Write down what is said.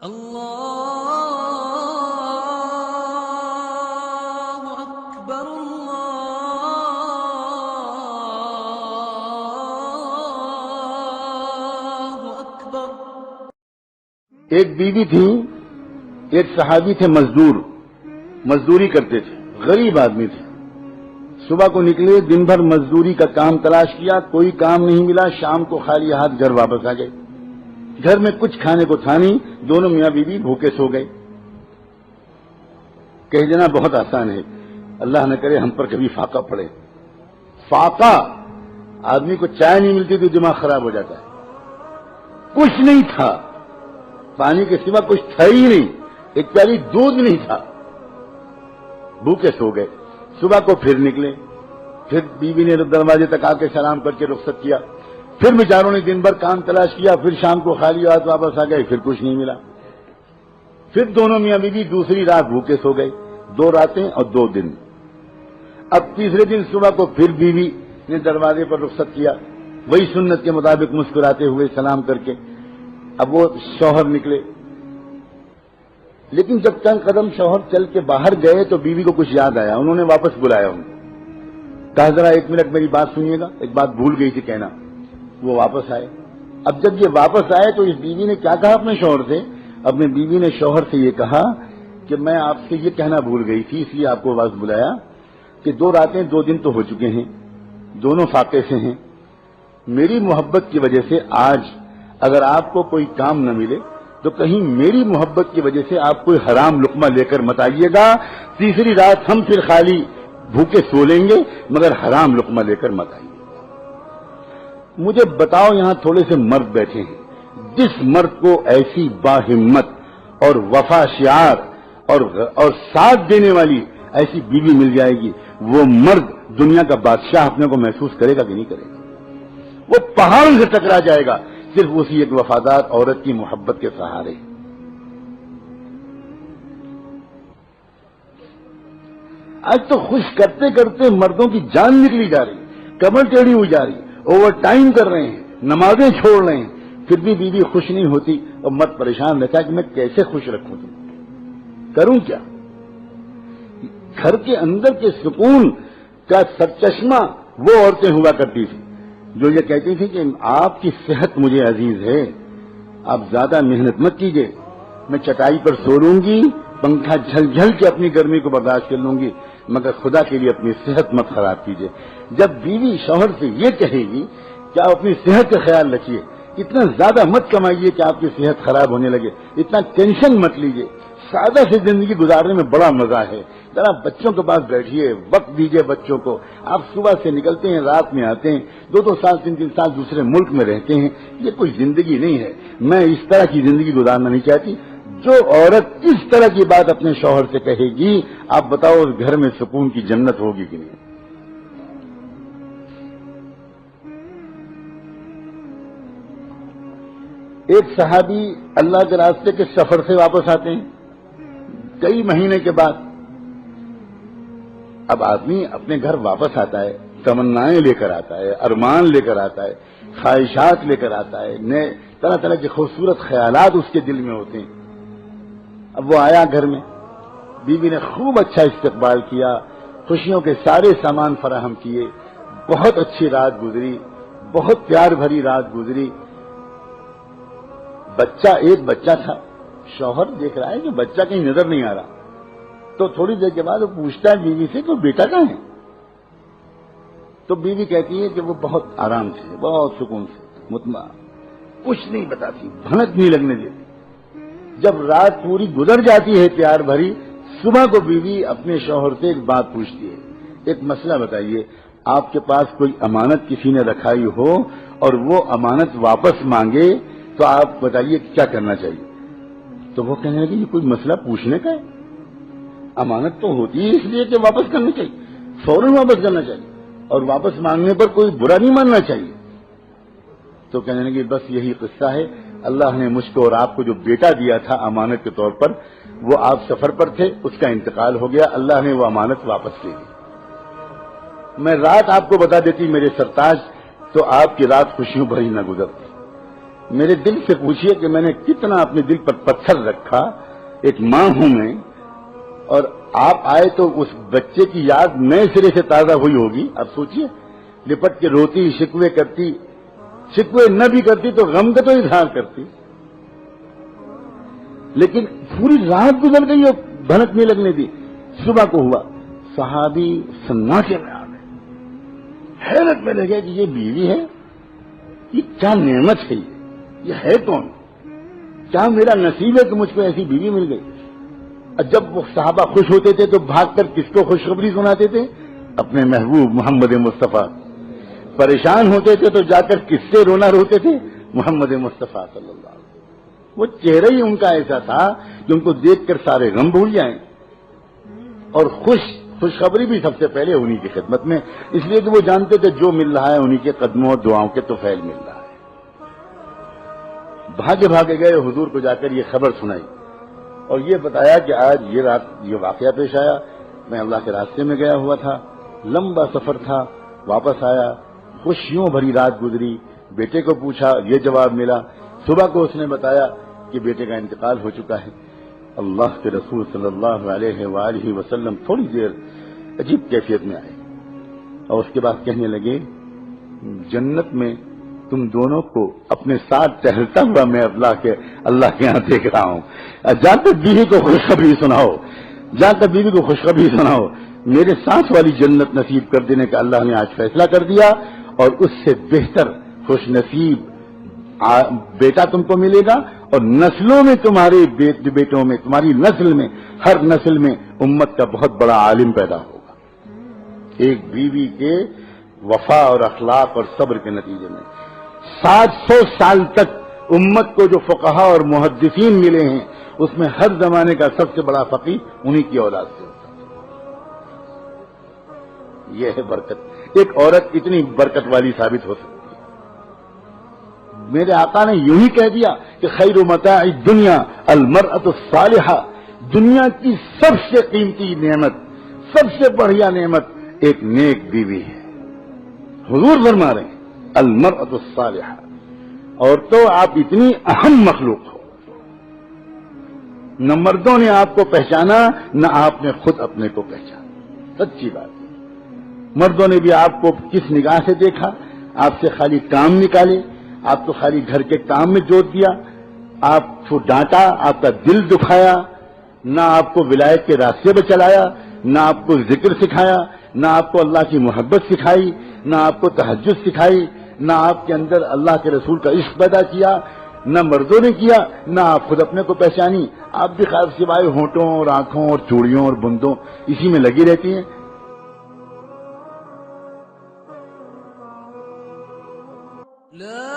اللہ اکبر اللہ اکبر۔ ایک بیوی تھی، ایک صحابی تھے، مزدوری کرتے تھے، غریب آدمی تھے۔ صبح کو نکلے، دن بھر مزدوری کا کام تلاش کیا، کوئی کام نہیں ملا، شام کو خالی ہاتھ گھر واپس آ گئے۔ گھر میں کچھ کھانے کو تھا نہیں، دونوں میاں بیوی بھوکے سو گئے۔ کہہ دینا بہت آسان ہے، اللہ نہ کرے ہم پر کبھی فاقہ پڑے۔ فاقہ، آدمی کو چائے نہیں ملتی تو دماغ خراب ہو جاتا ہے۔ کچھ نہیں تھا، پانی کے سوا کچھ تھا ہی نہیں، ایک پیالی دودھ نہیں تھا، بھوکے سو گئے۔ صبح کو پھر نکلے، پھر بیوی نے دروازے تک آ کے سلام کر کے رخصت کیا۔ پھر بیچاروں نے دن بھر کام تلاش کیا، پھر شام کو خالی ہاتھ واپس آ گئے، پھر کچھ نہیں ملا۔ پھر دونوں میاں بیوی دوسری رات بھوکے سو گئے، 2 راتیں اور 2 دن۔ اب تیسرے دن صبح کو پھر بیوی نے دروازے پر رخصت کیا، وہی سنت کے مطابق مسکراتے ہوئے سلام کر کے۔ اب وہ شوہر نکلے، لیکن جب چند قدم شوہر چل کے باہر گئے تو بیوی کو کچھ یاد آیا، انہوں نے واپس بلایا ان کو، کہا ذرا 1 منٹ میری بات سنیے گا، ایک بات بھول گئی تھی کہنا۔ وہ واپس آئے۔ اب جب یہ واپس آئے تو اس بیوی نے کیا کہا اپنے شوہر سے؟ اپنے بیوی نے شوہر سے یہ کہا کہ میں آپ سے یہ کہنا بھول گئی تھی، اس لیے آپ کو واپس بلایا کہ 2 راتیں 2 دن تو ہو چکے ہیں، دونوں فاقے سے ہیں۔ میری محبت کی وجہ سے آج اگر آپ کو کوئی کام نہ ملے تو کہیں میری محبت کی وجہ سے آپ کوئی حرام لقمہ لے کر مت آئیے گا، تیسری رات ہم پھر خالی بھوکے سو لیں گے، مگر حرام لقمہ لے کر مت آئیے۔ مجھے بتاؤ، یہاں تھوڑے سے مرد بیٹھے ہیں، جس مرد کو ایسی باہمت اور وفا شعار اور ساتھ دینے والی ایسی بیوی مل جائے گی، وہ مرد دنیا کا بادشاہ اپنے کو محسوس کرے گا کہ نہیں کرے گا؟ وہ پہاڑ سے ٹکرا جائے گا صرف اسی ایک وفادار عورت کی محبت کے سہارے۔ آج تو خوش کرتے کرتے مردوں کی جان نکلی جا رہی، کمر ٹیڑھی ہوئی جا رہی، اوور ٹائم کر رہے ہیں، نمازیں چھوڑ رہے ہیں، پھر بھی بیوی خوش نہیں ہوتی اور مرد پریشان رہتا ہے کہ میں کیسے خوش رکھوں تم، کروں کیا؟ گھر کے اندر کے سکون کا سرچشمہ وہ عورتیں ہوا کرتی تھی جو یہ کہتی تھی کہ آپ کی صحت مجھے عزیز ہے، آپ زیادہ محنت مت کیجیے، میں چٹائی پر سو لوں گی، پنکھا جھل جھل کے اپنی گرمی کو برداشت کر لوں گی، مگر خدا کے لیے اپنی صحت مت خراب کیجیے۔ جب بیوی شوہر سے یہ کہے گی کہ آپ اپنی صحت کا خیال رکھیے، اتنا زیادہ مت کمائیے کہ آپ کی صحت خراب ہونے لگے، اتنا ٹینشن مت لیجیے، سادہ سے زندگی گزارنے میں بڑا مزہ ہے، ذرا بچوں کے پاس بیٹھیے، وقت دیجیے بچوں کو، آپ صبح سے نکلتے ہیں رات میں آتے ہیں، 2 سال 3 سال دوسرے ملک میں رہتے ہیں، یہ کوئی زندگی نہیں ہے، میں اس طرح کی زندگی گزارنا نہیں چاہتی۔ جو عورت اس طرح کی بات اپنے شوہر سے کہے گی، آپ بتاؤ اس گھر میں سکون کی جنت ہوگی کہ نہیں؟ ایک صحابی اللہ کے راستے کے سفر سے واپس آتے ہیں کئی مہینے کے بعد۔ اب آدمی اپنے گھر واپس آتا ہے، تمنائیں لے کر آتا ہے، ارمان لے کر آتا ہے، خواہشات لے کر آتا ہے، نئے طرح طرح کے خوبصورت خیالات اس کے دل میں ہوتے ہیں۔ اب وہ آیا گھر میں، بیوی نے خوب اچھا استقبال کیا، خوشیوں کے سارے سامان فراہم کیے، بہت اچھی رات گزری، بہت پیار بھری رات گزری۔ ایک بچہ تھا، شوہر دیکھ رہا ہے کہ بچہ کہیں نظر نہیں آ رہا، تو تھوڑی دیر کے بعد وہ پوچھتا ہے بیوی سے کہ بیٹا کہاں ہے؟ تو بیوی کہتی ہے کہ وہ بہت آرام سے، بہت سکون سے، مطمئن، کچھ نہیں بتاتی، بھنک نہیں لگنے دیتی۔ جب رات پوری گزر جاتی ہے پیار بھری، صبح کو بیوی اپنے شوہر سے ایک بات پوچھتی ہے، ایک مسئلہ بتائیے، آپ کے پاس کوئی امانت کسی نے رکھائی ہو اور وہ امانت واپس مانگے تو آپ بتائیے کیا کرنا چاہیے؟ تو وہ کہنے لگے یہ کوئی مسئلہ پوچھنے کا ہے، امانت تو ہوتی ہے اس لیے کہ واپس کرنی چاہیے، فوراً واپس کرنا چاہیے، اور واپس مانگنے پر کوئی برا نہیں ماننا چاہیے۔ تو کہنے لگے بس یہی قصہ ہے، اللہ نے مجھ کو اور آپ کو جو بیٹا دیا تھا امانت کے طور پر، وہ آپ سفر پر تھے، اس کا انتقال ہو گیا، اللہ نے وہ امانت واپس لے لی۔ میں رات آپ کو بتا دیتی میرے سرتاج، تو آپ کی رات خوشیوں بھری نہ گزرتی۔ میرے دل سے پوچھئے کہ میں نے کتنا اپنے دل پر پتھر رکھا، ایک ماں ہوں میں، اور آپ آئے تو اس بچے کی یاد نئے سرے سے تازہ ہوئی ہوگی. اب سوچئے، لپٹ کے روتی، شکوے کرتی، شکوے نہ بھی کرتی تو غم کا تو اظہار کرتی. لیکن پوری رات گزر گئی اور بھنک نہیں لگنے دی. صبح کو ہوا، صحابی سناٹے میں آ گئے، حیرت میں لگے کہ یہ بیوی ہے، یہ کیا نعمت ہے، یہ ہے کون، کیا میرا نصیب ہے کہ مجھ کو ایسی بیوی مل گئی. اور جب وہ صحابہ خوش ہوتے تھے تو بھاگ کر کس کو خوشخبری سناتے تھے؟ اپنے محبوب محمد مصطفیٰ. پریشان ہوتے تھے تو جا کر کس سے رونا روتے تھے؟ محمد مصطفیٰ صلی اللہ علیہ وسلم. وہ چہرہ ہی ان کا ایسا تھا کہ ان کو دیکھ کر سارے غم بھول جائیں، اور خوشخبری بھی سب سے پہلے انہی کی خدمت میں، اس لیے کہ وہ جانتے تھے جو مل رہا ہے انہی کے قدموں اور دعاؤں کے طفیل مل رہا ہے. بھاگے بھاگے گئے، حضور کو جا کر یہ خبر سنائی اور یہ بتایا کہ آج یہ رات یہ واقعہ پیش آیا، میں اللہ کے راستے میں گیا ہوا تھا، لمبا سفر تھا، واپس آیا، خوشیوں بھری رات گزری. بیٹے کو پوچھا، یہ جواب ملا. صبح کو اس نے بتایا کہ بیٹے کا انتقال ہو چکا ہے. اللہ کے رسول صلی اللہ علیہ وآلہ وسلم تھوڑی دیر عجیب کیفیت میں آئے اور اس کے بعد کہنے لگے، جنت میں تم دونوں کو اپنے ساتھ ٹہلتا ہوا میں اللہ کے ہاں دیکھ رہا ہوں. جا کر بیوی کو خوشخبری سناؤ، جا کر بیوی کو خوشخبری سناؤ، میرے ساتھ والی جنت نصیب کر دینے کا اللہ نے آج فیصلہ کر دیا، اور اس سے بہتر خوش نصیب بیٹا تم کو ملے گا، اور نسلوں میں تمہارے بیٹوں میں، تمہاری نسل میں، ہر نسل میں امت کا بہت بڑا عالم پیدا ہوگا. ایک بیوی کے وفا اور اخلاق اور صبر کے نتیجے میں 700 سال تک امت کو جو فقہا اور محدثین ملے ہیں، اس میں ہر زمانے کا سب سے بڑا فقیہ انہی کی اولاد سے ہوتا ہے. یہ ہے برکت. ایک عورت اتنی برکت والی ثابت ہو سکتی ہے. میرے آقا نے یوں ہی کہہ دیا کہ خیر متاع الدنیا المرأۃ الصالحہ، دنیا کی سب سے قیمتی نعمت، سب سے بڑھیا نعمت ایک نیک بیوی ہے. حضور فرما رہے ہیں المرأۃ الصالحہ. اور تو آپ اتنی اہم مخلوق ہو، نہ مردوں نے آپ کو پہچانا نہ آپ نے خود اپنے کو پہچانا. سچی بات ہے. مردوں نے بھی آپ کو کس نگاہ سے دیکھا؟ آپ سے خالی کام نکالے، آپ کو خالی گھر کے کام میں جوت دیا، آپ کو ڈانٹا، آپ کا دل دکھایا، نہ آپ کو ولایت کے راستے پہ چلایا، نہ آپ کو ذکر سکھایا، نہ آپ کو اللہ کی محبت سکھائی، نہ آپ کو تہجد سکھائی، نہ آپ کے اندر اللہ کے رسول کا عشق پیدا کیا، نہ مردوں نے کیا، نہ آپ خود اپنے کو پہچانی. آپ بھی خاص سوائے ہونٹوں اور آنکھوں اور چوڑیوں اور بندوں اسی میں لگی رہتی ہیں. لا